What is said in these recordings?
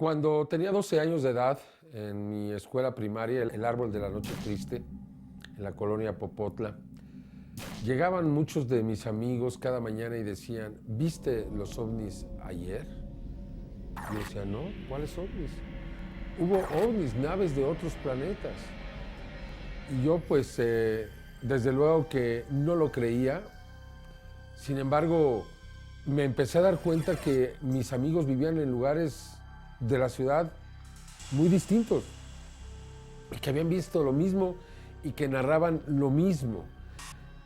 Cuando tenía 12 años de edad, en mi escuela primaria, el Árbol de la Noche Triste, en la colonia Popotla, llegaban muchos de mis amigos cada mañana y decían, ¿viste los ovnis ayer? Y yo decía, no, ¿cuáles ovnis? Hubo ovnis, naves de otros planetas. Y yo pues, desde luego que no lo creía. Sin embargo, me empecé a dar cuenta que mis amigos vivían en lugares de la ciudad muy distintos, y que habían visto lo mismo y que narraban lo mismo.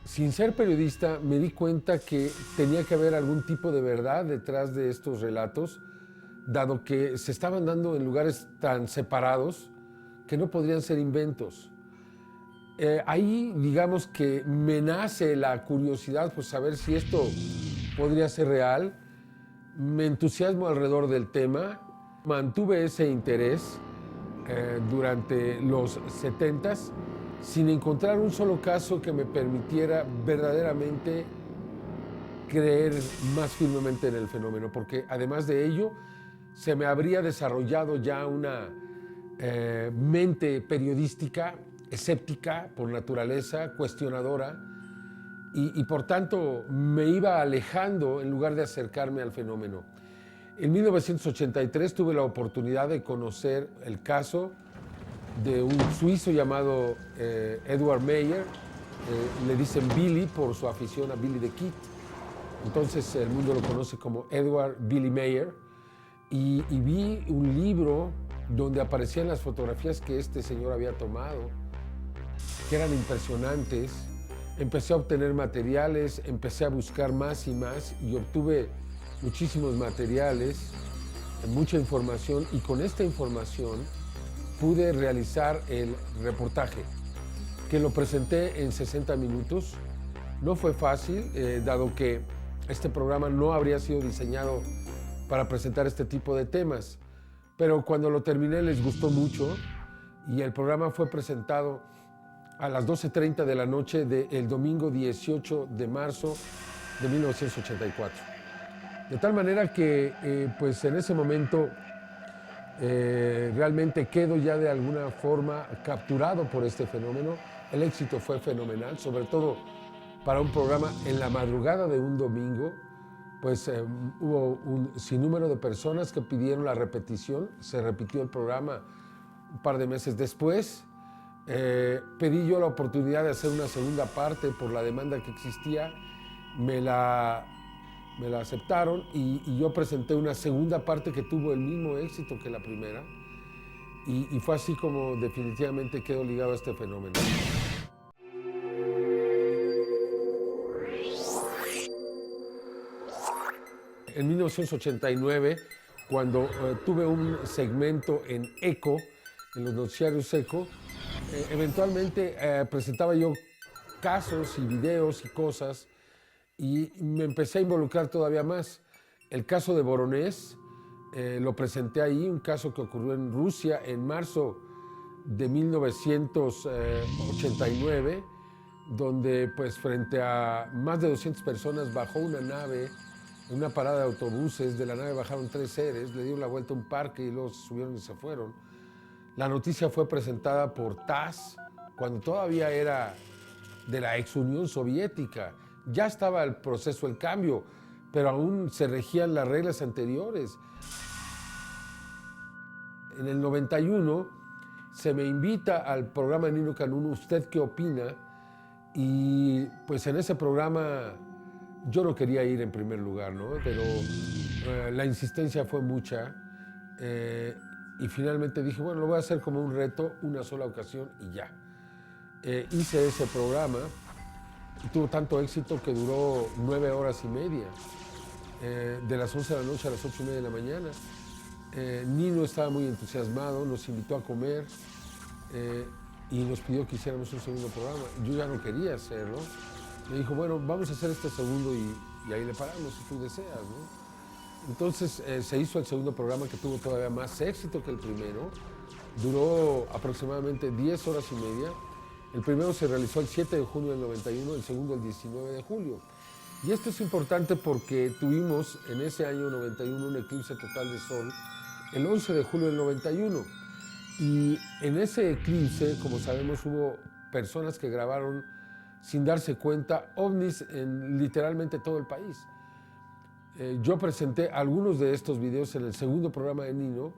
Sin ser periodista, me di cuenta que tenía que haber algún tipo de verdad detrás de estos relatos, dado que se estaban dando en lugares tan separados que no podrían ser inventos. Ahí, digamos que me nace la curiosidad por saber si esto podría ser real. Me entusiasmo alrededor del tema. Mantuve ese interés durante los 70s sin encontrar un solo caso que me permitiera verdaderamente creer más firmemente en el fenómeno, porque además de ello se me habría desarrollado ya una mente periodística escéptica por naturaleza, cuestionadora, y por tanto me iba alejando en lugar de acercarme al fenómeno. En 1983 tuve la oportunidad de conocer el caso de un suizo llamado Edward Meyer, le dicen Billy por su afición a Billy the Kid, entonces el mundo lo conoce como Edward Billy Meyer, y vi un libro donde aparecían las fotografías que este señor había tomado, que eran impresionantes. Empecé a obtener materiales, empecé a buscar más y más y obtuve muchísimos materiales, mucha información, y con esta información pude realizar el reportaje, que lo presenté en 60 minutos. No fue fácil, dado que este programa no habría sido diseñado para presentar este tipo de temas, pero cuando lo terminé les gustó mucho y el programa fue presentado a las 12:30 de la noche del domingo 18 de marzo de 1984. De tal manera que pues en ese momento realmente quedo ya de alguna forma capturado por este fenómeno. El éxito fue fenomenal, sobre todo para un programa en la madrugada de un domingo. Pues hubo un sinnúmero de personas que pidieron la repetición. Se repitió el programa un par de meses después. Pedí yo la oportunidad de hacer una segunda parte por la demanda que existía. Me la aceptaron y yo presenté una segunda parte que tuvo el mismo éxito que la primera. Y fue así como definitivamente quedo ligado a este fenómeno. En 1989, cuando tuve un segmento en ECO, en los noticiarios ECO, eventualmente presentaba yo casos y videos y cosas, y me empecé a involucrar todavía más. El caso de Voronezh lo presenté ahí, un caso que ocurrió en Rusia en marzo de 1989, donde pues frente a más de 200 personas bajó una nave en una parada de autobuses. De la nave bajaron 3 seres, le dieron la vuelta a un parque y luego se subieron y se fueron. La noticia fue presentada por TASS cuando todavía era de la ex Unión Soviética. Ya estaba el proceso, el cambio, pero aún se regían las reglas anteriores. En el 91 se me invita al programa de Nino Canún, ¿Usted qué opina? Y pues en ese programa yo no quería ir en primer lugar, ¿no? Pero la insistencia fue mucha, y finalmente dije, bueno, lo voy a hacer como un reto, una sola ocasión y ya. Hice ese programa y tuvo tanto éxito que duró 9 horas y media, de las 11 de la noche a las 8:30 de la mañana. Nino estaba muy entusiasmado, nos invitó a comer y nos pidió que hiciéramos un segundo programa. Yo ya no quería hacerlo. Me dijo, bueno, vamos a hacer este segundo y ahí le paramos si tú deseas, ¿no? Entonces se hizo el segundo programa, que tuvo todavía más éxito que el primero. Duró aproximadamente 10 horas y media. El primero se realizó el 7 de junio del 91, el segundo el 19 de julio. Y esto es importante porque tuvimos en ese año 91 un eclipse total de sol el 11 de julio del 91. Y en ese eclipse, como sabemos, hubo personas que grabaron sin darse cuenta ovnis en literalmente todo el país. Yo presenté algunos de estos videos en el segundo programa de Nino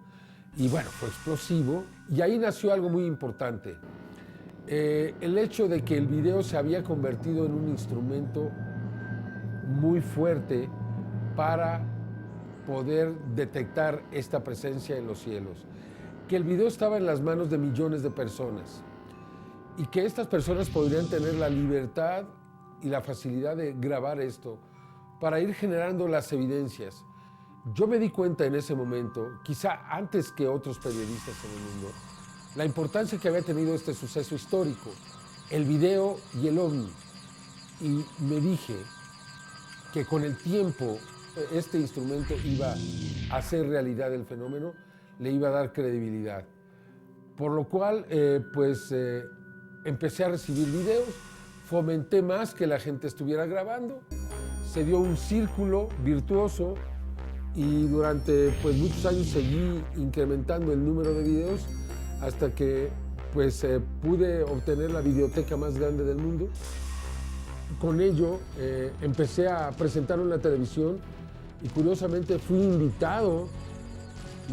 y bueno, fue explosivo y ahí nació algo muy importante. El hecho de que el video se había convertido en un instrumento muy fuerte para poder detectar esta presencia en los cielos. Que el video estaba en las manos de millones de personas y que estas personas podrían tener la libertad y la facilidad de grabar esto para ir generando las evidencias. Yo me di cuenta en ese momento, quizá antes que otros periodistas en el mundo, la importancia que había tenido este suceso histórico, el video y el ovni. Y me dije que con el tiempo este instrumento iba a hacer realidad el fenómeno, le iba a dar credibilidad. Por lo cual, empecé a recibir videos, fomenté más que la gente estuviera grabando, se dio un círculo virtuoso y durante muchos años seguí incrementando el número de videos hasta que pude obtener la videoteca más grande del mundo. Con ello empecé a presentarlo en la televisión y curiosamente fui invitado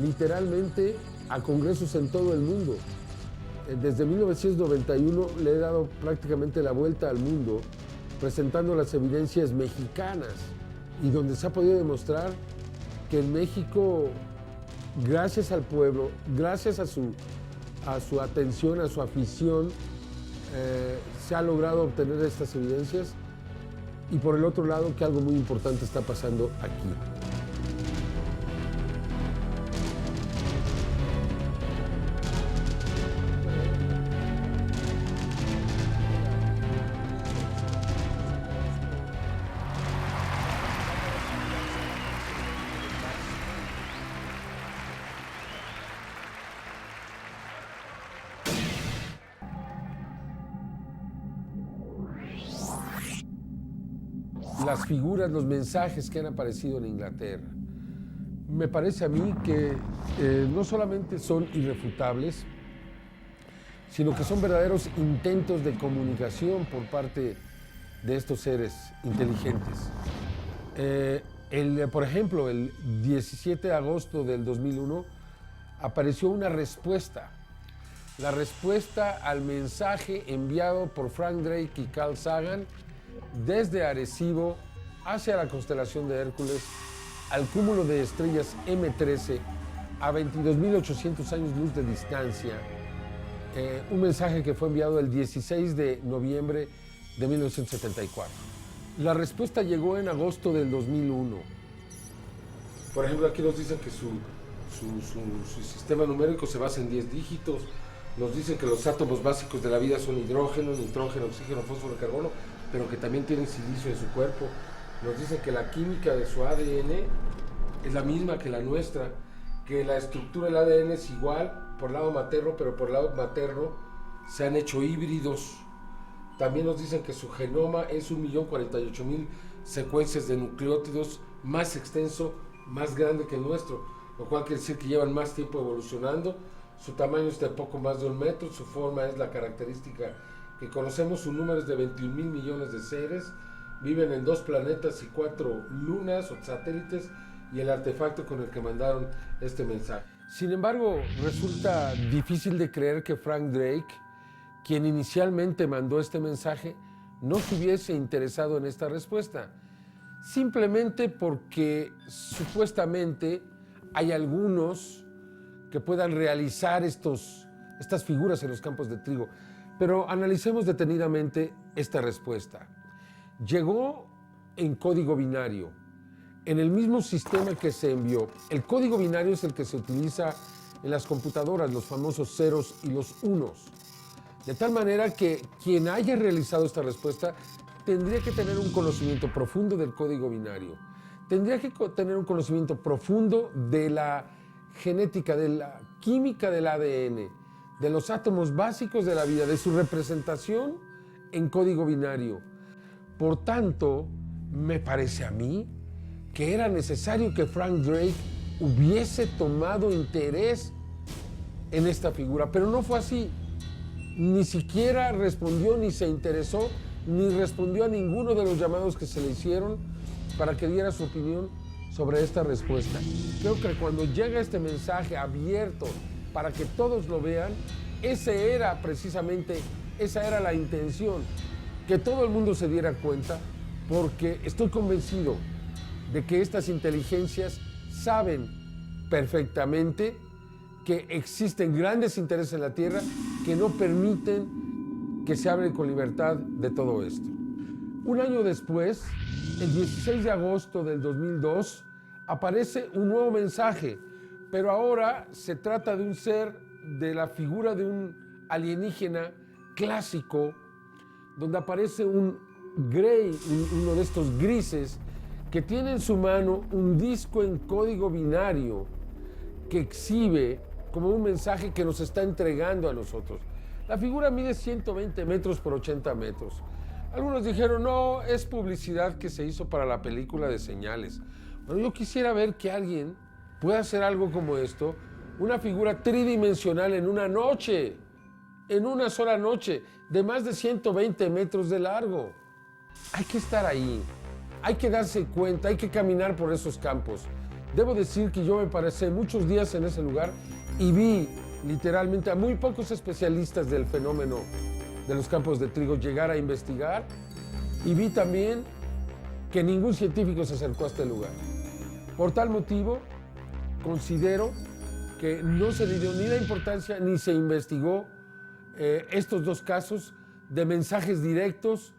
literalmente a congresos en todo el mundo. Desde 1991 le he dado prácticamente la vuelta al mundo presentando las evidencias mexicanas y donde se ha podido demostrar que en México, gracias al pueblo, gracias a su atención, a su afición, se ha logrado obtener estas evidencias y por el otro lado que algo muy importante está pasando aquí. Las figuras, los mensajes que han aparecido en Inglaterra. Me parece a mí que no solamente son irrefutables, sino que son verdaderos intentos de comunicación por parte de estos seres inteligentes. Por ejemplo, el 17 de agosto del 2001 apareció una respuesta. La respuesta al mensaje enviado por Frank Drake y Carl Sagan desde Arecibo hacia la constelación de Hércules, al cúmulo de estrellas M13 a 22.800 años luz de distancia. Un mensaje que fue enviado el 16 de noviembre de 1974. La respuesta llegó en agosto del 2001. Por ejemplo, aquí nos dicen que su sistema numérico se basa en 10 dígitos. Nos dicen que los átomos básicos de la vida son hidrógeno, nitrógeno, oxígeno, fósforo, carbono, pero que también tienen silicio en su cuerpo. Nos dicen que la química de su ADN es la misma que la nuestra, que la estructura del ADN es igual por lado materno, pero por lado materno se han hecho híbridos. También nos dicen que su genoma es 1.048.000 secuencias de nucleótidos, más extenso, más grande que el nuestro, lo cual quiere decir que llevan más tiempo evolucionando. Su tamaño es de poco más de 1 metro, su forma es la característica que conocemos, su número es de 21.000 millones de seres, viven en 2 planetas y 4 lunas o satélites, y el artefacto con el que mandaron este mensaje. Sin embargo, resulta difícil de creer que Frank Drake, quien inicialmente mandó este mensaje, no se hubiese interesado en esta respuesta, simplemente porque supuestamente hay algunos que puedan realizar estas figuras en los campos de trigo. Pero analicemos detenidamente esta respuesta. Llegó en código binario, en el mismo sistema que se envió. El código binario es el que se utiliza en las computadoras, los famosos ceros y los unos. De tal manera que quien haya realizado esta respuesta tendría que tener un conocimiento profundo del código binario. Tendría que tener un conocimiento profundo de la genética, de la química del ADN, de los átomos básicos de la vida, de su representación en código binario. Por tanto, me parece a mí que era necesario que Frank Drake hubiese tomado interés en esta figura, pero no fue así. Ni siquiera respondió, ni se interesó, ni respondió a ninguno de los llamados que se le hicieron para que diera su opinión sobre esta respuesta. Creo que cuando llega este mensaje abierto para que todos lo vean, esa era la intención, que todo el mundo se diera cuenta, porque estoy convencido de que estas inteligencias saben perfectamente que existen grandes intereses en la Tierra que no permiten que se hable con libertad de todo esto. Un año después, el 16 de agosto del 2002, aparece un nuevo mensaje, pero ahora se trata de un ser, de la figura de un alienígena clásico, donde aparece un Grey, uno de estos grises, que tiene en su mano un disco en código binario que exhibe como un mensaje que nos está entregando a nosotros. La figura mide 120 metros por 80 metros. Algunos dijeron, no, es publicidad que se hizo para la película de Señales. Bueno, yo quisiera ver que alguien pueda hacer algo como esto, una figura tridimensional en una noche, en una sola noche, de más de 120 metros de largo. Hay que estar ahí, hay que darse cuenta, hay que caminar por esos campos. Debo decir que yo me pasé muchos días en ese lugar y vi literalmente a muy pocos especialistas del fenómeno de los campos de trigo llegar a investigar, y vi también que ningún científico se acercó a este lugar. Por tal motivo, considero que no se le dio ni la importancia ni se investigó estos dos casos de mensajes directos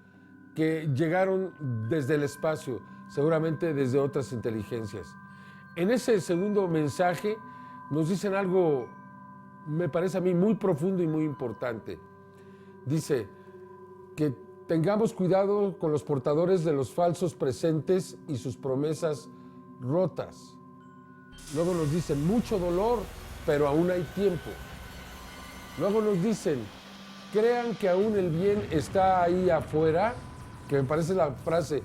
que llegaron desde el espacio, seguramente desde otras inteligencias. En ese segundo mensaje nos dicen algo, me parece a mí, muy profundo y muy importante. Dice que tengamos cuidado con los portadores de los falsos presentes y sus promesas rotas. Luego nos dicen, mucho dolor, pero aún hay tiempo. Luego nos dicen, crean que aún el bien está ahí afuera, que me parece la frase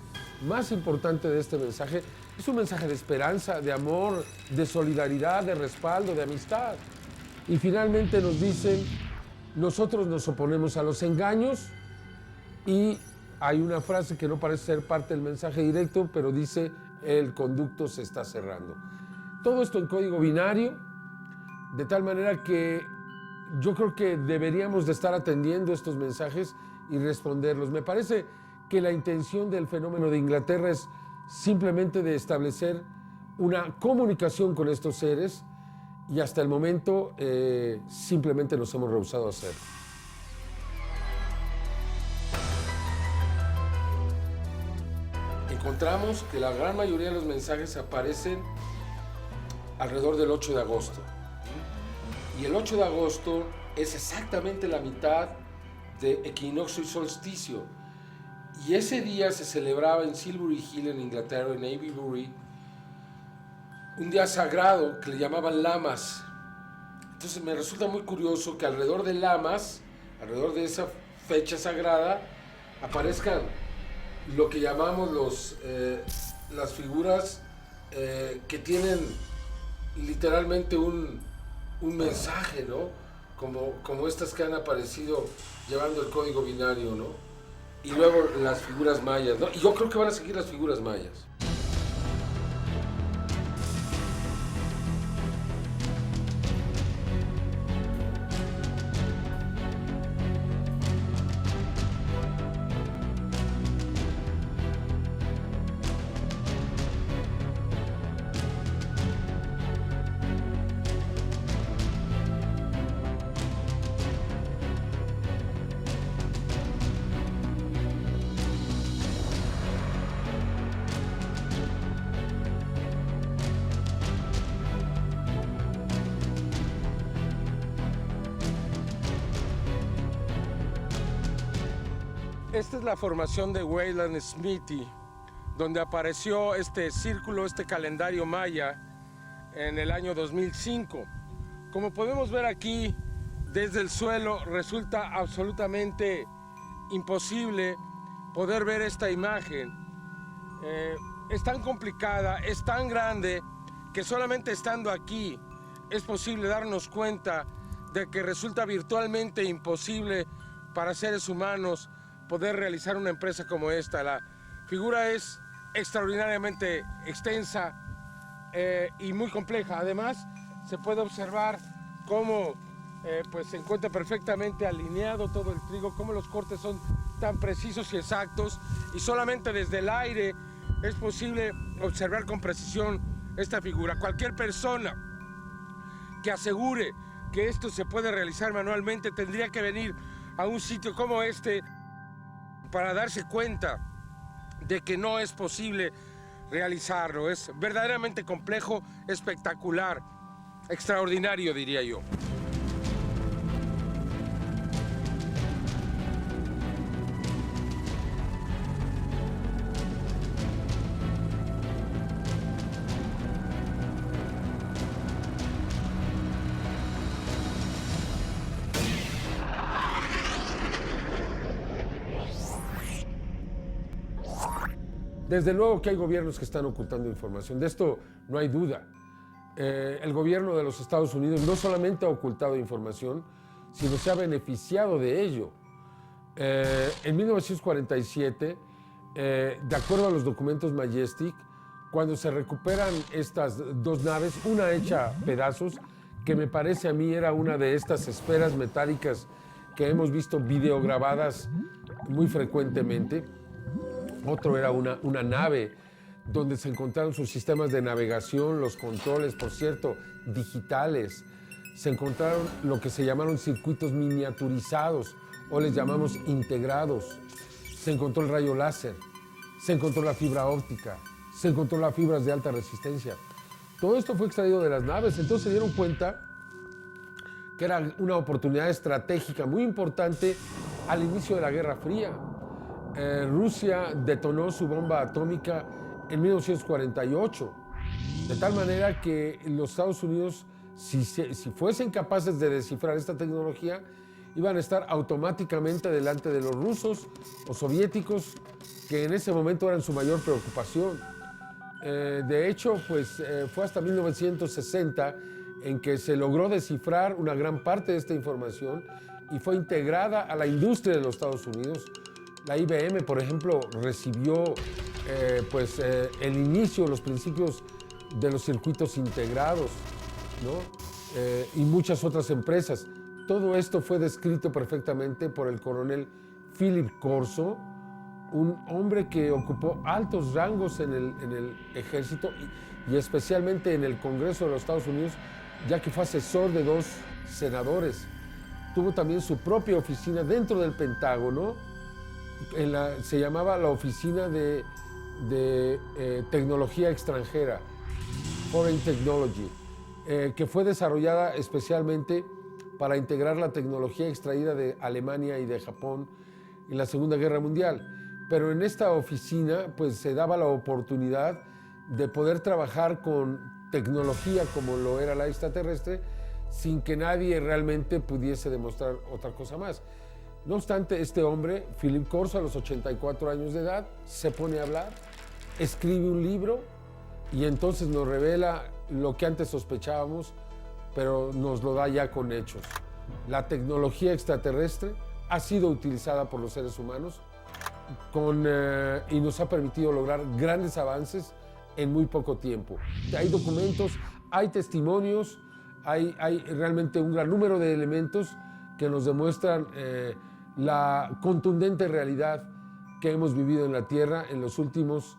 más importante de este mensaje. Es un mensaje de esperanza, de amor, de solidaridad, de respaldo, de amistad. Y finalmente nos dicen, nosotros nos oponemos a los engaños, y hay una frase que no parece ser parte del mensaje directo, pero dice, el conducto se está cerrando. Todo esto en código binario, de tal manera que yo creo que deberíamos de estar atendiendo estos mensajes y responderlos. Me parece que la intención del fenómeno de Inglaterra es simplemente de establecer una comunicación con estos seres, y hasta el momento simplemente nos hemos rehusado a hacerlo. Encontramos que la gran mayoría de los mensajes aparecen alrededor del 8 de agosto. Y el 8 de agosto es exactamente la mitad de equinoccio y solsticio. Y ese día se celebraba en Silbury Hill, en Inglaterra, en Avebury, un día sagrado que le llamaban Lamas. Entonces me resulta muy curioso que alrededor de Lamas, alrededor de esa fecha sagrada, aparezcan lo que llamamos las figuras que tienen literalmente un mensaje, ¿no? Como estas que han aparecido llevando el código binario, ¿no? Y luego las figuras mayas, ¿no? Y yo creo que van a seguir las figuras mayas. Esta es la formación de Wayland Smithy, donde apareció este círculo, este calendario maya, en el año 2005. Como podemos ver aquí, desde el suelo resulta absolutamente imposible poder ver esta imagen. Es tan complicada, es tan grande, que solamente estando aquí es posible darnos cuenta de que resulta virtualmente imposible para seres humanos poder realizar una empresa como esta. La figura es extraordinariamente extensa y muy compleja. Además, se puede observar cómo pues se encuentra perfectamente alineado todo el trigo, cómo los cortes son tan precisos y exactos, y solamente desde el aire es posible observar con precisión esta figura. Cualquier persona que asegure que esto se puede realizar manualmente tendría que venir a un sitio como este para darse cuenta de que no es posible realizarlo. Es verdaderamente complejo, espectacular, extraordinario, diría yo. Desde luego que hay gobiernos que están ocultando información, de esto no hay duda. El gobierno de los Estados Unidos no solamente ha ocultado información, sino se ha beneficiado de ello. En 1947, de acuerdo a los documentos Majestic, cuando se recuperan estas dos naves, una hecha pedazos, que me parece a mí era una de estas esferas metálicas que hemos visto videograbadas muy frecuentemente. Otro era una nave donde se encontraron sus sistemas de navegación, los controles, por cierto, digitales. Se encontraron lo que se llamaron circuitos miniaturizados o les llamamos integrados. Se encontró el rayo láser, se encontró la fibra óptica, se encontró las fibras de alta resistencia. Todo esto fue extraído de las naves, entonces se dieron cuenta que era una oportunidad estratégica muy importante al inicio de la Guerra Fría. Rusia detonó su bomba atómica en 1948, de tal manera que los Estados Unidos, si fuesen capaces de descifrar esta tecnología, iban a estar automáticamente delante de los rusos o soviéticos, que en ese momento eran su mayor preocupación. De hecho, pues fue hasta 1960 en que se logró descifrar una gran parte de esta información y fue integrada a la industria de los Estados Unidos. La IBM, por ejemplo, recibió el inicio, los principios de los circuitos integrados, ¿no? Y muchas otras empresas. Todo esto fue descrito perfectamente por el coronel Philip Corso, un hombre que ocupó altos rangos en el ejército y especialmente en el Congreso de los Estados Unidos, ya que fue asesor de 2 senadores. Tuvo también su propia oficina dentro del Pentágono. Se llamaba la Oficina de Tecnología Extranjera, Foreign Technology, que fue desarrollada especialmente para integrar la tecnología extraída de Alemania y de Japón en la Segunda Guerra Mundial. Pero en esta oficina pues, se daba la oportunidad de poder trabajar con tecnología como lo era la extraterrestre sin que nadie realmente pudiese demostrar otra cosa más. No obstante, este hombre, Philip Corso, a los 84 años de edad, se pone a hablar, escribe un libro y entonces nos revela lo que antes sospechábamos, pero nos lo da ya con hechos. La tecnología extraterrestre ha sido utilizada por los seres humanos y nos ha permitido lograr grandes avances en muy poco tiempo. Hay documentos, hay testimonios, hay realmente un gran número de elementos que nos demuestran la contundente realidad que hemos vivido en la Tierra en los últimos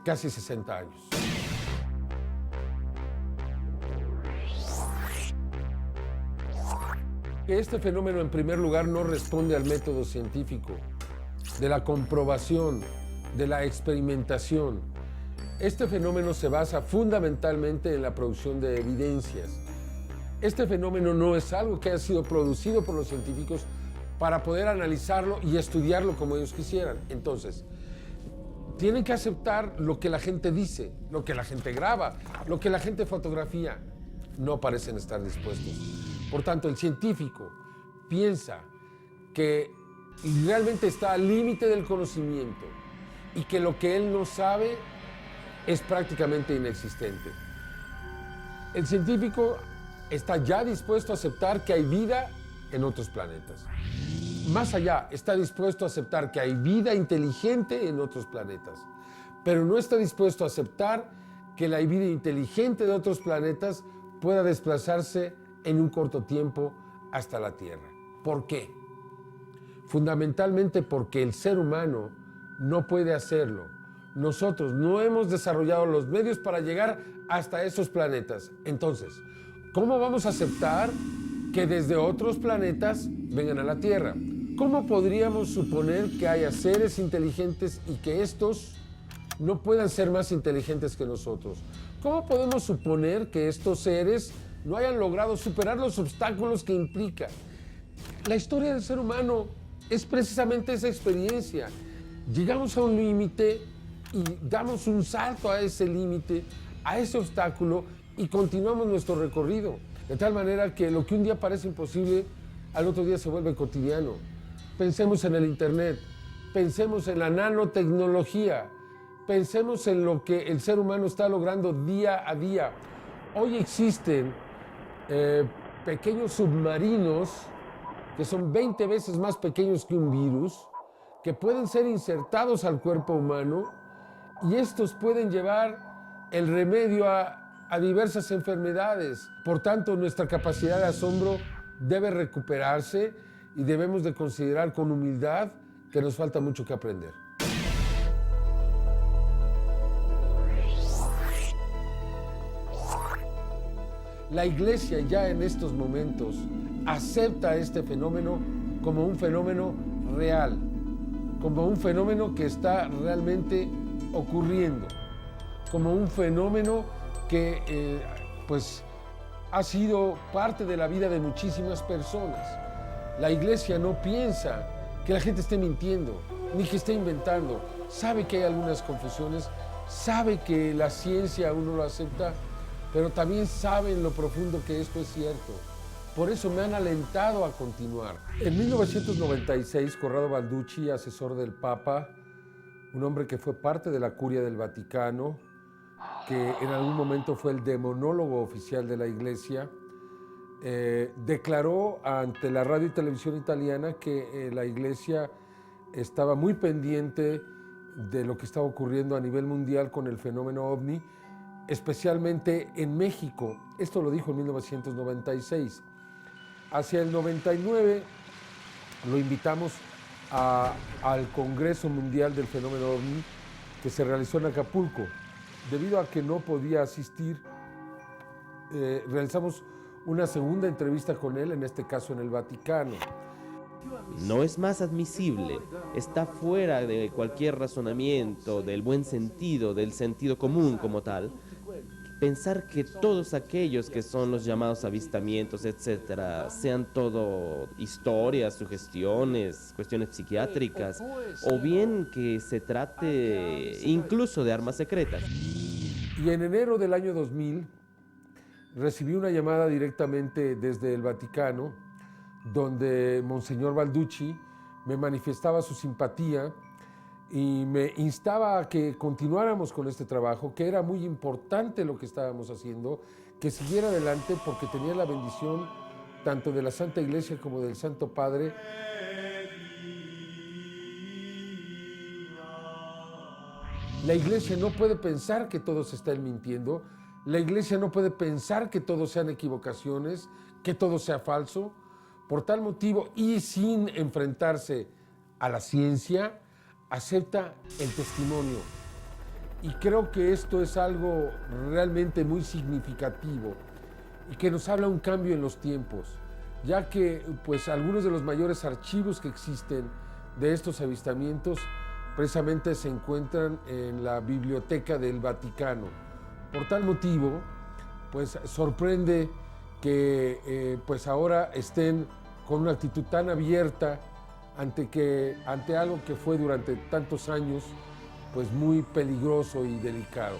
casi 60 años. Que este fenómeno, en primer lugar, no responde al método científico, de la comprobación, de la experimentación. Este fenómeno se basa fundamentalmente en la producción de evidencias. Este fenómeno no es algo que haya sido producido por los científicos para poder analizarlo y estudiarlo como ellos quisieran. Entonces, tienen que aceptar lo que la gente dice, lo que la gente graba, lo que la gente fotografía. No parecen estar dispuestos. Por tanto, el científico piensa que realmente está al límite del conocimiento y que lo que él no sabe es prácticamente inexistente. El científico está ya dispuesto a aceptar que hay vida en otros planetas. Más allá, está dispuesto a aceptar que hay vida inteligente en otros planetas, pero no está dispuesto a aceptar que la vida inteligente de otros planetas pueda desplazarse en un corto tiempo hasta la Tierra. ¿Por qué? Fundamentalmente porque el ser humano no puede hacerlo. Nosotros no hemos desarrollado los medios para llegar hasta esos planetas. Entonces, ¿cómo vamos a aceptar que desde otros planetas vengan a la Tierra? ¿Cómo podríamos suponer que haya seres inteligentes y que estos no puedan ser más inteligentes que nosotros? ¿Cómo podemos suponer que estos seres no hayan logrado superar los obstáculos que implica? La historia del ser humano es precisamente esa experiencia. Llegamos a un límite y damos un salto a ese límite, a ese obstáculo, y continuamos nuestro recorrido. De tal manera que lo que un día parece imposible, al otro día se vuelve cotidiano. Pensemos en el Internet, pensemos en la nanotecnología, pensemos en lo que el ser humano está logrando día a día. Hoy existen pequeños submarinos que son 20 veces más pequeños que un virus, que pueden ser insertados al cuerpo humano, y estos pueden llevar el remedio a diversas enfermedades. Por tanto, nuestra capacidad de asombro debe recuperarse y debemos de considerar con humildad que nos falta mucho que aprender. La Iglesia ya en estos momentos acepta este fenómeno como un fenómeno real, como un fenómeno que está realmente ocurriendo, como un fenómeno que pues ha sido parte de la vida de muchísimas personas. La Iglesia no piensa que la gente esté mintiendo, ni que esté inventando. Sabe que hay algunas confusiones, sabe que la ciencia aún no lo acepta, pero también sabe en lo profundo que esto es cierto. Por eso me han alentado a continuar. En 1996, Corrado Balducci, asesor del Papa, un hombre que fue parte de la Curia del Vaticano, que en algún momento fue el demonólogo oficial de la Iglesia, declaró ante la radio y televisión italiana que la Iglesia estaba muy pendiente de lo que estaba ocurriendo a nivel mundial con el fenómeno OVNI, especialmente en México. Esto lo dijo en 1996. Hacia el 99 lo invitamos al Congreso Mundial del Fenómeno OVNI que se realizó en Acapulco. Debido a que no podía asistir, realizamos una segunda entrevista con él, en este caso en el Vaticano. No es más admisible, está fuera de cualquier razonamiento, del buen sentido, del sentido común como tal, pensar que todos aquellos que son los llamados avistamientos, etcétera, sean todo historias, sugestiones, cuestiones psiquiátricas, o bien que se trate incluso de armas secretas. Y en enero del año 2000 recibí una llamada directamente desde el Vaticano, donde Monseñor Balducci me manifestaba su simpatía y me instaba a que continuáramos con este trabajo, que era muy importante lo que estábamos haciendo, que siguiera adelante porque tenía la bendición tanto de la Santa Iglesia como del Santo Padre. La Iglesia no puede pensar que todos están mintiendo, la Iglesia no puede pensar que todo sean equivocaciones, que todo sea falso. Por tal motivo, y sin enfrentarse a la ciencia, acepta el testimonio. Y creo que esto es algo realmente muy significativo y que nos habla un cambio en los tiempos, ya que pues algunos de los mayores archivos que existen de estos avistamientos precisamente se encuentran en la biblioteca del Vaticano. Por tal motivo, pues sorprende que pues ahora estén con una actitud tan abierta ante algo que fue durante tantos años pues muy peligroso y delicado.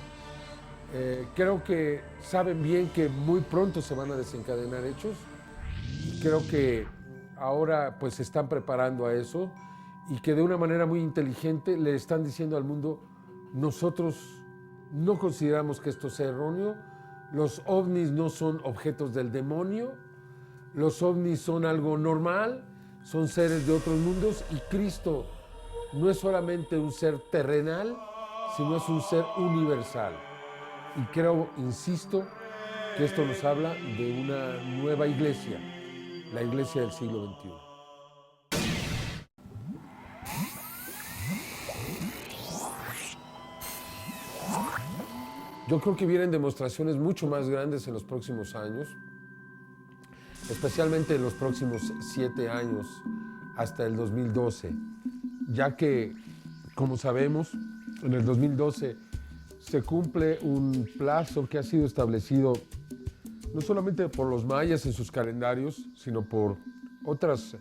Creo que saben bien que muy pronto se van a desencadenar hechos y creo que ahora pues se están preparando a eso y que de una manera muy inteligente le están diciendo al mundo: nosotros no consideramos que esto sea erróneo, Los ovnis no son objetos del demonio, los ovnis son algo normal, son seres de otros mundos y Cristo no es solamente un ser terrenal, sino es un ser universal. Y creo, insisto, que esto nos habla de una nueva iglesia, la iglesia del siglo XXI. Yo creo que vienen demostraciones mucho más grandes en los próximos años, especialmente en los próximos 7 años, hasta el 2012, ya que, como sabemos, en el 2012 se cumple un plazo que ha sido establecido no solamente por los mayas en sus calendarios, sino por otras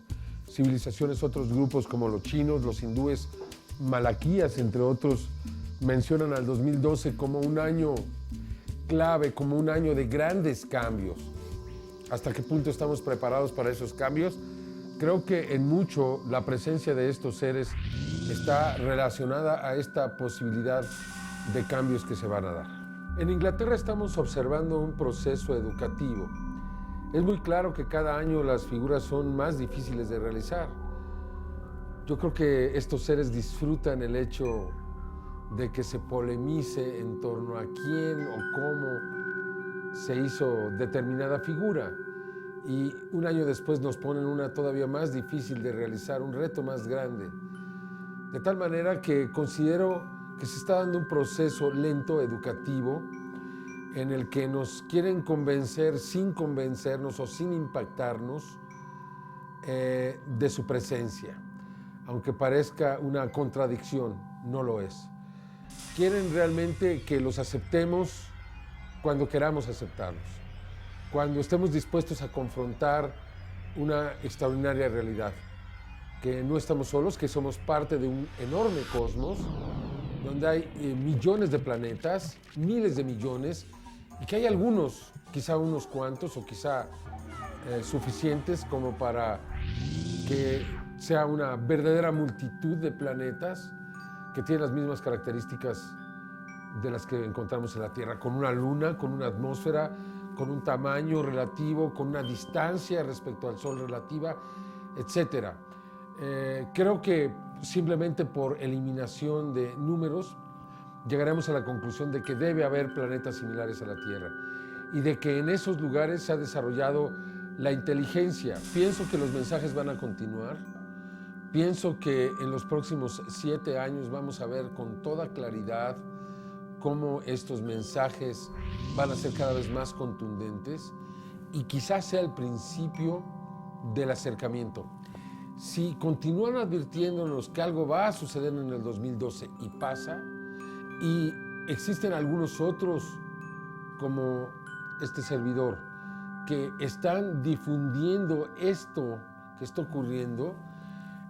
civilizaciones, otros grupos como los chinos, los hindúes, malaquías, entre otros, mencionan al 2012 como un año clave, como un año de grandes cambios. ¿Hasta qué punto estamos preparados para esos cambios? Creo que en mucho la presencia de estos seres está relacionada a esta posibilidad de cambios que se van a dar. En Inglaterra estamos observando un proceso educativo. Es muy claro que cada año las figuras son más difíciles de realizar. Yo creo que estos seres disfrutan el hecho de que se polemice en torno a quién o cómo se hizo determinada figura. Y un año después nos ponen una todavía más difícil de realizar, un reto más grande. De tal manera que considero que se está dando un proceso lento educativo en el que nos quieren convencer sin convencernos o sin impactarnos de su presencia. Aunque parezca una contradicción, no lo es. Quieren realmente que los aceptemos cuando queramos aceptarlos, cuando estemos dispuestos a confrontar una extraordinaria realidad, que no estamos solos, que somos parte de un enorme cosmos, donde hay millones de planetas, miles de millones, y que hay algunos, quizá unos cuantos, o quizá suficientes como para que sea una verdadera multitud de planetas que tienen las mismas características de las que encontramos en la Tierra, con una luna, con una atmósfera, con un tamaño relativo, con una distancia respecto al Sol relativa, etc. Creo que simplemente por eliminación de números llegaremos a la conclusión de que debe haber planetas similares a la Tierra y de que en esos lugares se ha desarrollado la inteligencia. Pienso que los mensajes van a continuar. Pienso que en los próximos 7 años vamos a ver con toda claridad cómo estos mensajes van a ser cada vez más contundentes y quizás sea el principio del acercamiento. Si continúan advirtiéndonos que algo va a suceder en el 2012 y pasa, y existen algunos otros como este servidor que están difundiendo esto que está ocurriendo,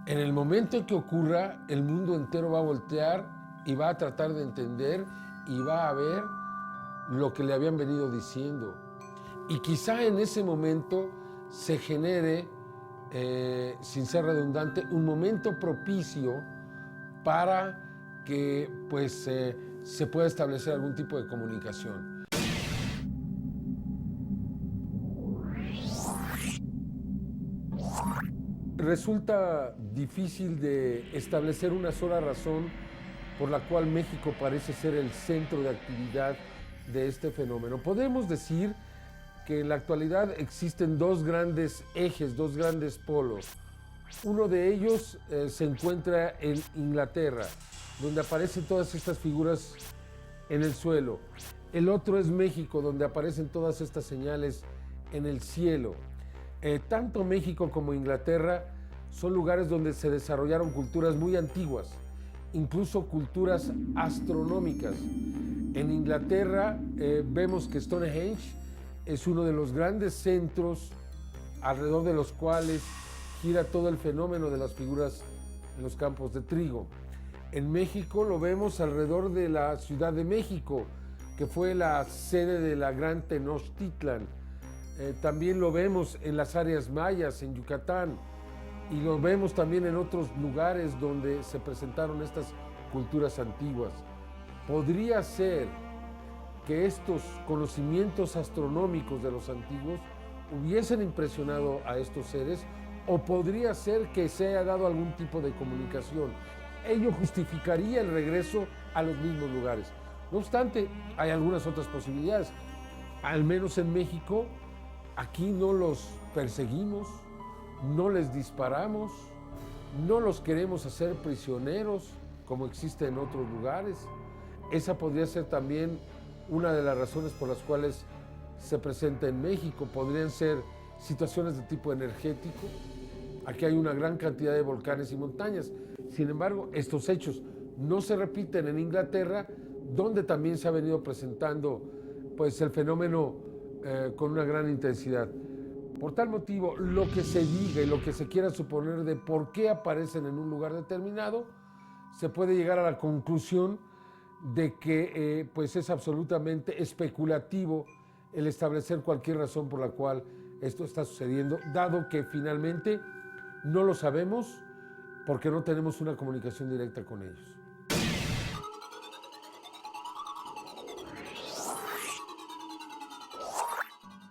en el momento en que ocurra, el mundo entero va a voltear y va a tratar de entender y va a ver lo que le habían venido diciendo. Y quizá en ese momento se genere, sin ser redundante, un momento propicio para que se pueda establecer algún tipo de comunicación. Resulta difícil de establecer una sola razón por la cual México parece ser el centro de actividad de este fenómeno. Podemos decir que en la actualidad existen 2 grandes ejes, 2 grandes polos. Uno de ellos se encuentra en Inglaterra, donde aparecen todas estas figuras en el suelo. El otro es México, donde aparecen todas estas señales en el cielo. Tanto México como Inglaterra son lugares donde se desarrollaron culturas muy antiguas, incluso culturas astronómicas. En Inglaterra vemos que Stonehenge es uno de los grandes centros alrededor de los cuales gira todo el fenómeno de las figuras en los campos de trigo. En México lo vemos alrededor de la Ciudad de México, que fue la sede de la gran Tenochtitlan. También lo vemos en las áreas mayas, en Yucatán, y lo vemos también en otros lugares donde se presentaron estas culturas antiguas. Podría ser que estos conocimientos astronómicos de los antiguos hubiesen impresionado a estos seres, o podría ser que se haya dado algún tipo de comunicación. Ello justificaría el regreso a los mismos lugares. No obstante, hay algunas otras posibilidades. Al menos en México, aquí no los perseguimos, no les disparamos, no los queremos hacer prisioneros como existe en otros lugares. Esa podría ser también una de las razones por las cuales se presenta en México. Podrían ser situaciones de tipo energético. Aquí hay una gran cantidad de volcanes y montañas. Sin embargo, estos hechos no se repiten en Inglaterra, donde también se ha venido presentando pues, el fenómeno con una gran intensidad. Por tal motivo, lo que se diga y lo que se quiera suponer de por qué aparecen en un lugar determinado, se puede llegar a la conclusión de que pues es absolutamente especulativo el establecer cualquier razón por la cual esto está sucediendo, dado que finalmente no lo sabemos porque no tenemos una comunicación directa con ellos.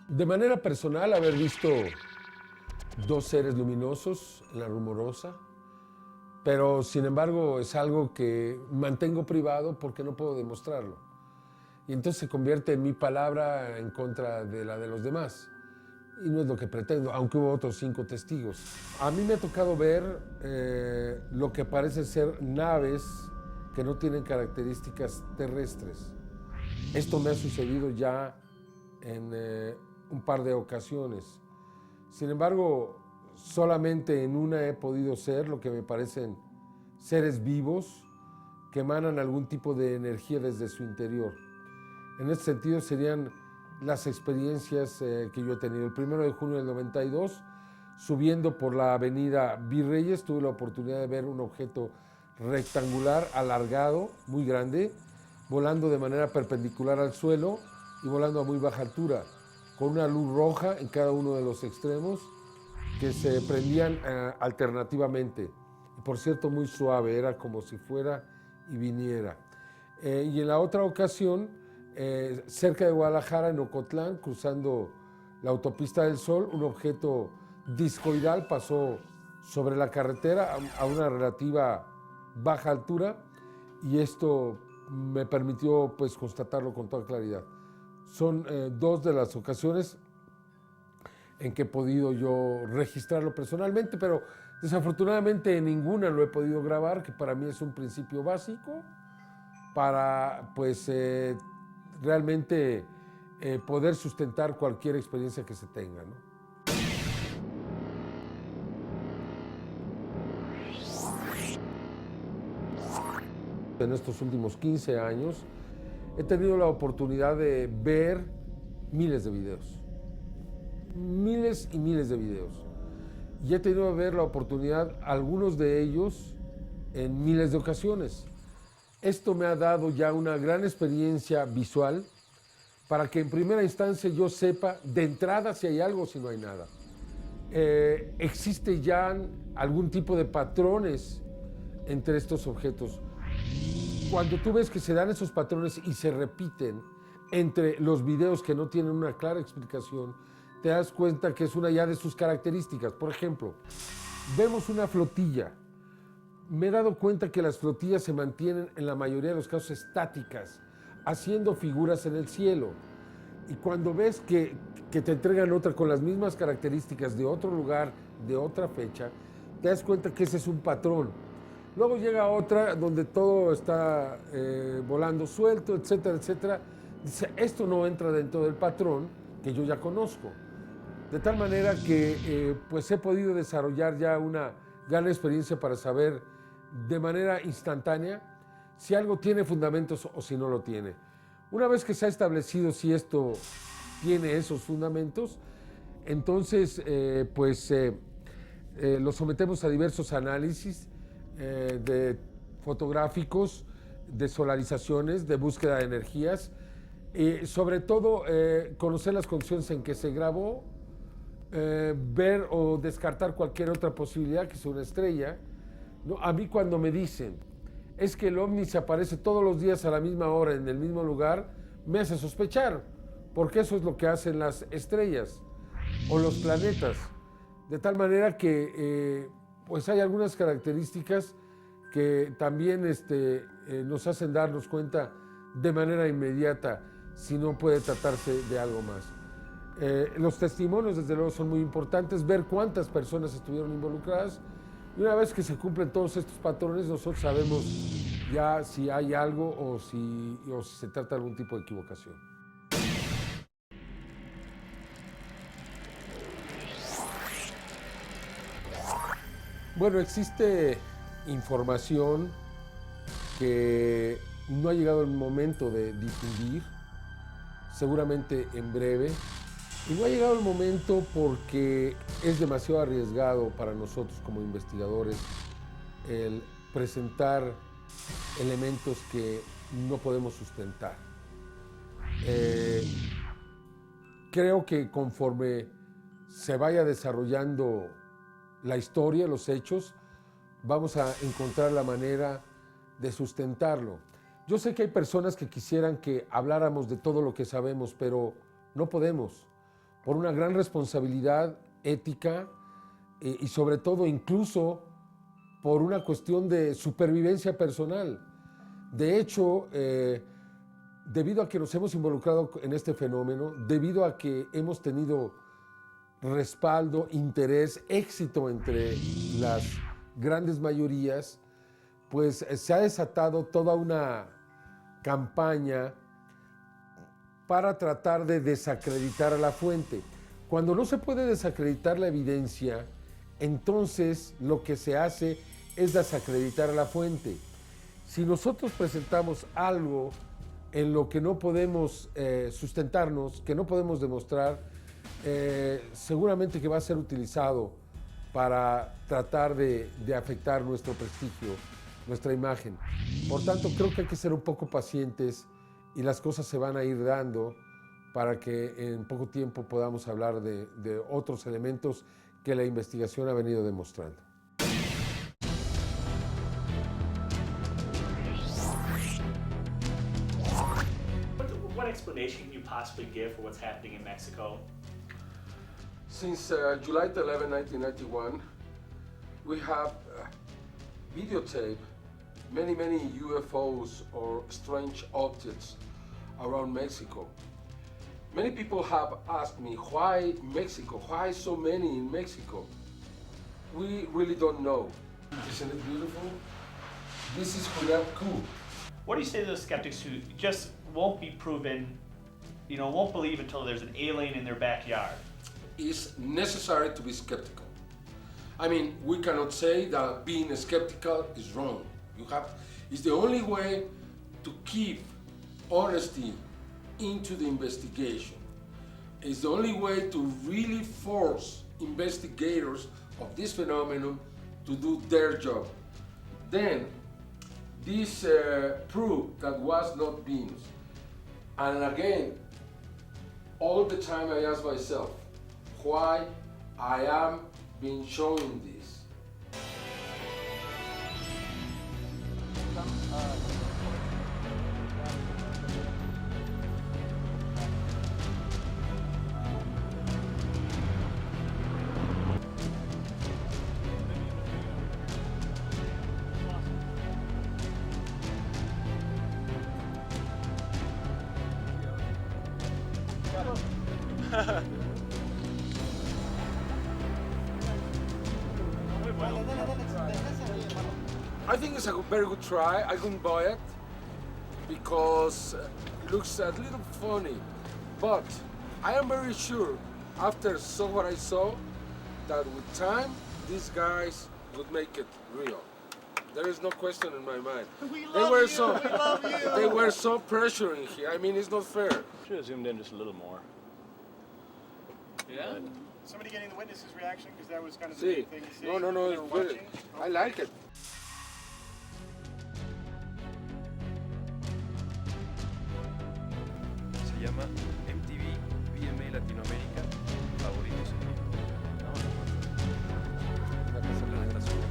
De manera personal, haber visto 2 seres luminosos en la Rumorosa, pero sin embargo es algo que mantengo privado porque no puedo demostrarlo. Y entonces se convierte en mi palabra en contra de la de los demás. Y no es lo que pretendo, aunque hubo otros 5 testigos. A mí me ha tocado ver lo que parece ser naves que no tienen características terrestres. Esto me ha sucedido ya en un par de ocasiones. Sin embargo, solamente en una he podido ser lo que me parecen seres vivos que emanan algún tipo de energía desde su interior. En este sentido serían las experiencias que yo he tenido. El 1 de junio del 92, subiendo por la avenida Virreyes, tuve la oportunidad de ver un objeto rectangular, alargado, muy grande, volando de manera perpendicular al suelo y volando a muy baja altura, con una luz roja en cada uno de los extremos que se prendían alternativamente. Y por cierto, muy suave, era como si fuera y viniera. Y en la otra ocasión, cerca de Guadalajara, en Ocotlán, cruzando la autopista del Sol, un objeto discoidal pasó sobre la carretera a una relativa baja altura, y esto me permitió pues constatarlo con toda claridad. Son 2 de las ocasiones en que he podido yo registrarlo personalmente, pero desafortunadamente en ninguna lo he podido grabar, que para mí es un principio básico para pues realmente poder sustentar cualquier experiencia que se tenga, ¿no? En estos últimos 15 años he tenido la oportunidad de ver miles de videos, miles y miles de videos. Y he tenido que ver la oportunidad, algunos de ellos, en miles de ocasiones. Esto me ha dado ya una gran experiencia visual para que en primera instancia yo sepa de entrada si hay algo o si no hay nada. Existe ya algún tipo de patrones entre estos objetos. Cuando tú ves que se dan esos patrones y se repiten entre los videos que no tienen una clara explicación, te das cuenta que es una ya de sus características. Por ejemplo, vemos una flotilla. Me he dado cuenta que las flotillas se mantienen en la mayoría de los casos estáticas, haciendo figuras en el cielo. Y cuando ves que te entregan otra con las mismas características de otro lugar, de otra fecha, te das cuenta que ese es un patrón. Luego llega otra donde todo está volando suelto, etcétera, etcétera. Dice, esto no entra dentro del patrón que yo ya conozco. De tal manera que pues he podido desarrollar ya una gran experiencia para saber de manera instantánea si algo tiene fundamentos o si no lo tiene. Una vez que se ha establecido si esto tiene esos fundamentos, entonces lo sometemos a diversos análisis de fotográficos, de solarizaciones, de búsqueda de energías, y sobre todo conocer las condiciones en que se grabó, ver o descartar cualquier otra posibilidad que sea una estrella, ¿no? A mí cuando me dicen es que el ovni se aparece todos los días a la misma hora en el mismo lugar, me hace sospechar, porque eso es lo que hacen las estrellas o los planetas. De tal manera que pues hay algunas características que también nos hacen darnos cuenta de manera inmediata si no puede tratarse de algo más. Los testimonios, desde luego, son muy importantes, ver cuántas personas estuvieron involucradas. Y una vez que se cumplen todos estos patrones, nosotros sabemos ya si hay algo o si se trata de algún tipo de equivocación. Bueno, existe información que no ha llegado el momento de difundir, seguramente en breve. Y no ha llegado el momento porque es demasiado arriesgado para nosotros como investigadores el presentar elementos que no podemos sustentar. Creo que conforme se vaya desarrollando la historia, los hechos, vamos a encontrar la manera de sustentarlo. Yo sé que hay personas que quisieran que habláramos de todo lo que sabemos, pero no podemos, por una gran responsabilidad ética y sobre todo incluso por una cuestión de supervivencia personal. De hecho, debido a que nos hemos involucrado en este fenómeno, debido a que hemos tenido respaldo, interés, éxito entre las grandes mayorías, pues se ha desatado toda una campaña para tratar de desacreditar a la fuente. Cuando no se puede desacreditar la evidencia, entonces lo que se hace es desacreditar a la fuente. Si nosotros presentamos algo en lo que no podemos sustentarnos, que no podemos demostrar, seguramente que va a ser utilizado para tratar de afectar nuestro prestigio, nuestra imagen. Por tanto, creo que hay que ser un poco pacientes y las cosas se van a ir dando para que en poco tiempo podamos hablar de otros elementos que la investigación ha venido demostrando. What explanation can you possibly give for what's happening in Mexico? Since July 11, 1991, we have videotaped many UFOs or strange objects around Mexico. Many people have asked me, why Mexico? Why so many in Mexico? We really don't know. Isn't it beautiful? This is Julián Coup. What do you say to those skeptics who just won't be proven, won't believe until there's an alien in their backyard? It's necessary to be skeptical. I mean, we cannot say that being skeptical is wrong. It's the only way to keep honesty into the investigation. It's the only way to really force investigators of this phenomenon to do their job. Then, this proved that was not Venus. And again, all the time I ask myself, why I am being shown this? I think it's a very good try. I couldn't buy it because it looks a little funny. But I am very sure, after what I saw, that with time, these guys would make it real. There is no question in my mind. We love you. They were so pressuring here. I mean, it's not fair. Should have zoomed in just a little more. Yeah? Somebody getting the witness's reaction, because that was kind of the See, big thing. See, no, when it's they're good. watching. I like it. Se llama MTV VMA Latinoamérica Favoritos en Vivo. Planeta Azul.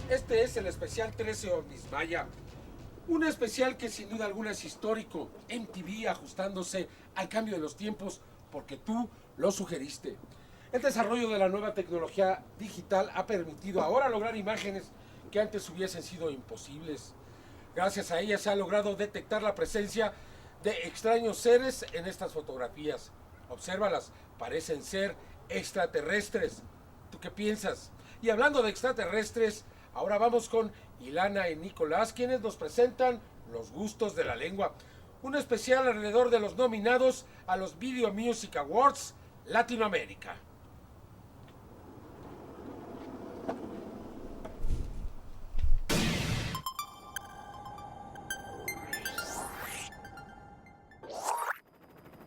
Este es el especial 13 ovnis, vaya. Un especial que sin duda alguna es histórico, MTV ajustándose al cambio de los tiempos porque tú lo sugeriste. El desarrollo de la nueva tecnología digital ha permitido ahora lograr imágenes que antes hubiesen sido imposibles. Gracias a ella se ha logrado detectar la presencia de extraños seres en estas fotografías. Obsérvalas, parecen ser extraterrestres. ¿Tú qué piensas? Y hablando de extraterrestres, ahora vamos con Ilana y Nicolás, quienes nos presentan Los Gustos de la Lengua, un especial alrededor de los nominados a los Video Music Awards Latinoamérica.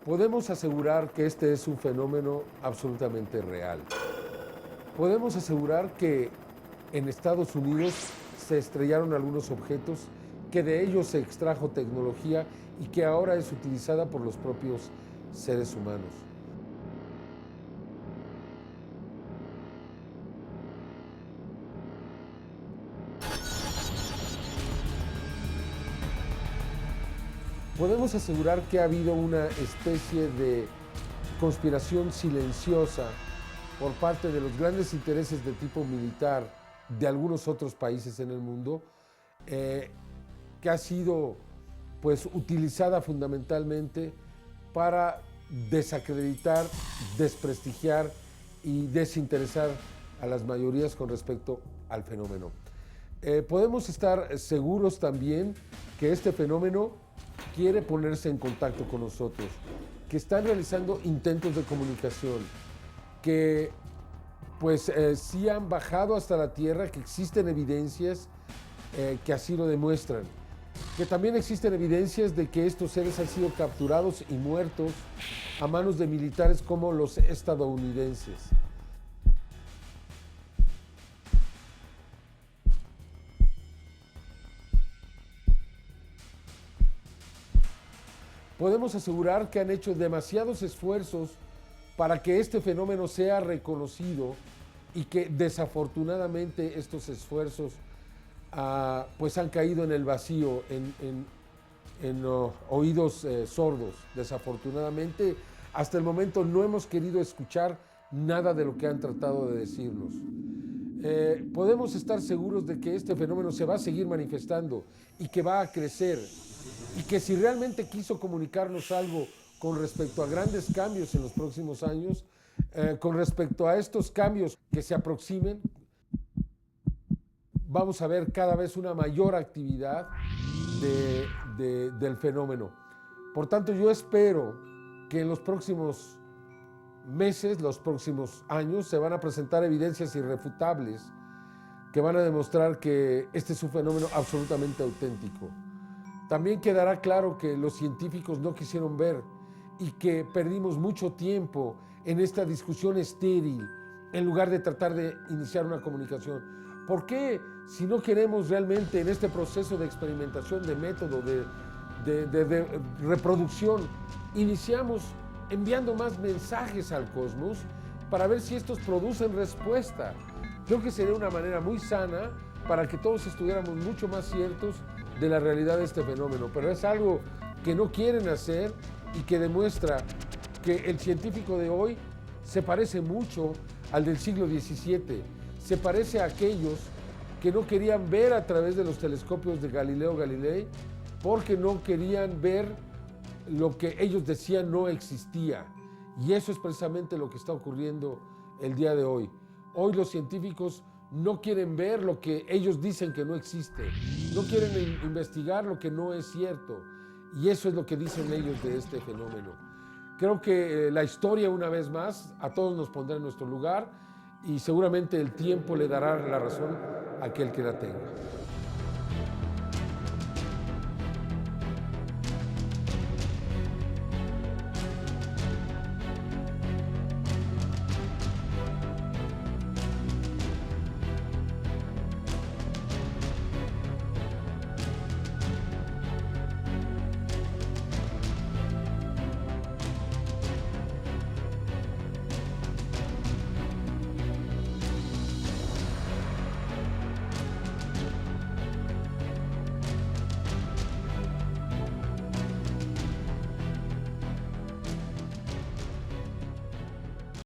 Podemos asegurar que este es un fenómeno absolutamente real. Podemos asegurar que en Estados Unidos se estrellaron algunos objetos, que de ellos se extrajo tecnología y que ahora es utilizada por los propios seres humanos. Podemos asegurar que ha habido una especie de conspiración silenciosa por parte de los grandes intereses de tipo militar de algunos otros países en el mundo, que ha sido pues utilizada fundamentalmente para desacreditar, desprestigiar y desinteresar a las mayorías con respecto al fenómeno. Podemos estar seguros también que este fenómeno quiere ponerse en contacto con nosotros, que están realizando intentos de comunicación, que pues sí han bajado hasta la tierra, que existen evidencias que así lo demuestran, que también existen evidencias de que estos seres han sido capturados y muertos a manos de militares como los estadounidenses. Podemos asegurar que han hecho demasiados esfuerzos para que este fenómeno sea reconocido y que desafortunadamente estos esfuerzos pues han caído en el vacío, en oídos sordos. Desafortunadamente, hasta el momento no hemos querido escuchar nada de lo que han tratado de decirnos. Podemos estar seguros de que este fenómeno se va a seguir manifestando y que va a crecer, y que si realmente quiso comunicarnos algo con respecto a grandes cambios en los próximos años, con respecto a estos cambios que se aproximen, vamos a ver cada vez una mayor actividad del fenómeno. Por tanto, yo espero que en los próximos meses, los próximos años, se van a presentar evidencias irrefutables que van a demostrar que este es un fenómeno absolutamente auténtico. También quedará claro que los científicos no quisieron ver y que perdimos mucho tiempo en esta discusión estéril en lugar de tratar de iniciar una comunicación. ¿Por qué, si no queremos realmente en este proceso de experimentación, de método, de reproducción, iniciamos enviando más mensajes al cosmos para ver si estos producen respuesta? Creo que sería una manera muy sana para que todos estuviéramos mucho más ciertos de la realidad de este fenómeno, pero es algo que no quieren hacer y que demuestra que el científico de hoy se parece mucho al del siglo XVII, se parece a aquellos que no querían ver a través de los telescopios de Galileo Galilei porque no querían ver lo que ellos decían no existía. Y eso es precisamente lo que está ocurriendo el día de hoy. Hoy los científicos no quieren ver lo que ellos dicen que no existe, no quieren investigar lo que no es cierto, y eso es lo que dicen ellos de este fenómeno. Creo que la historia, una vez más, a todos nos pondrá en nuestro lugar y seguramente el tiempo le dará la razón a aquel que la tenga.